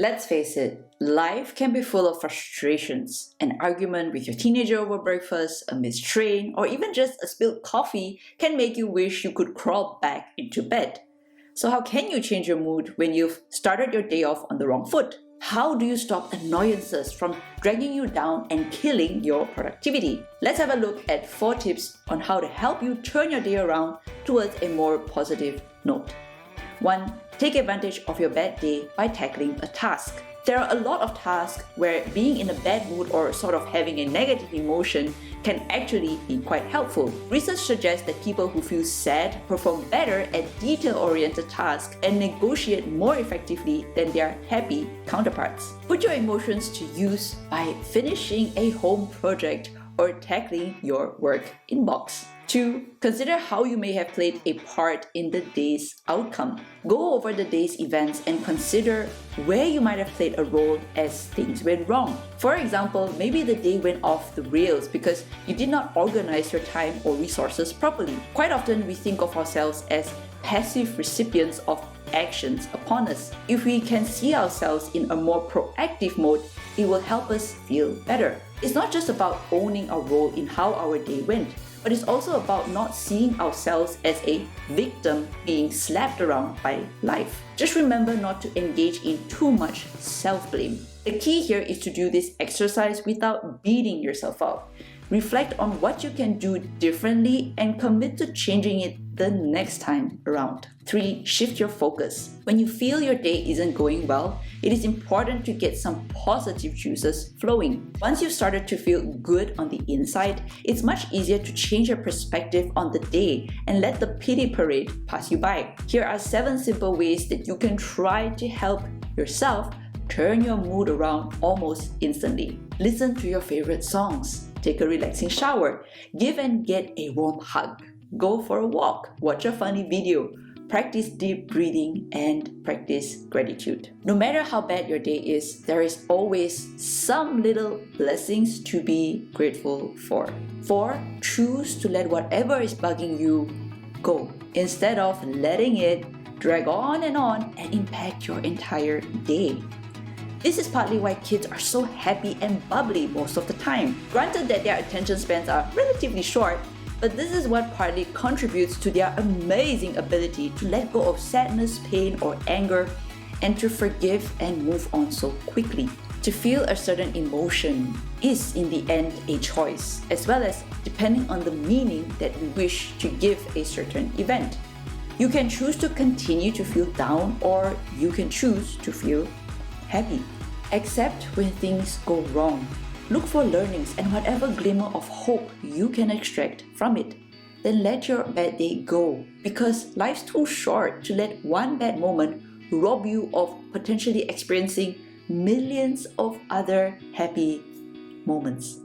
Let's face it, life can be full of frustrations. An argument with your teenager over breakfast, a missed train, or even just a spilled coffee can make you wish you could crawl back into bed. So how can you change your mood when you've started your day off on the wrong foot? How do you stop annoyances from dragging you down and killing your productivity? Let's have a look at 4 tips on how to help you turn your day around towards a more positive note. 1. Take advantage of your bad day by tackling a task. There are a lot of tasks where being in a bad mood or sort of having a negative emotion can actually be quite helpful. Research suggests that people who feel sad perform better at detail-oriented tasks and negotiate more effectively than their happy counterparts. Put your emotions to use by finishing a home project or tackling your work inbox. 2. Consider how you may have played a part in the day's outcome. Go over the day's events and consider where you might have played a role as things went wrong. For example, maybe the day went off the rails because you did not organize your time or resources properly. Quite often we think of ourselves as passive recipients of actions upon us. If we can see ourselves in a more proactive mode, it will help us feel better. It's not just about owning our role in how our day went, but it's also about not seeing ourselves as a victim being slapped around by life. Just remember not to engage in too much self-blame. The key here is to do this exercise without beating yourself up. Reflect on what you can do differently and commit to changing it the next time around. 3. Shift your focus. When you feel your day isn't going well, it is important to get some positive juices flowing. Once you've started to feel good on the inside, it's much easier to change your perspective on the day and let the pity parade pass you by. Here are 7 simple ways that you can try to help yourself turn your mood around almost instantly. Listen to your favorite songs. Take a relaxing shower. Give and get a warm hug. Go for a walk. Watch a funny video. Practice deep breathing and practice gratitude. No matter how bad your day is, there is always some little blessings to be grateful for. 4. Choose to let whatever is bugging you go, instead of letting it drag on and impact your entire day. This is partly why kids are so happy and bubbly most of the time. Granted that their attention spans are relatively short, but this is what partly contributes to their amazing ability to let go of sadness, pain, or anger, and to forgive and move on so quickly. To feel a certain emotion is in the end a choice, as well as depending on the meaning that we wish to give a certain event. You can choose to continue to feel down, or you can choose to feel happy. Accept when things go wrong. Look for learnings and whatever glimmer of hope you can extract from it. Then let your bad day go, because life's too short to let one bad moment rob you of potentially experiencing millions of other happy moments.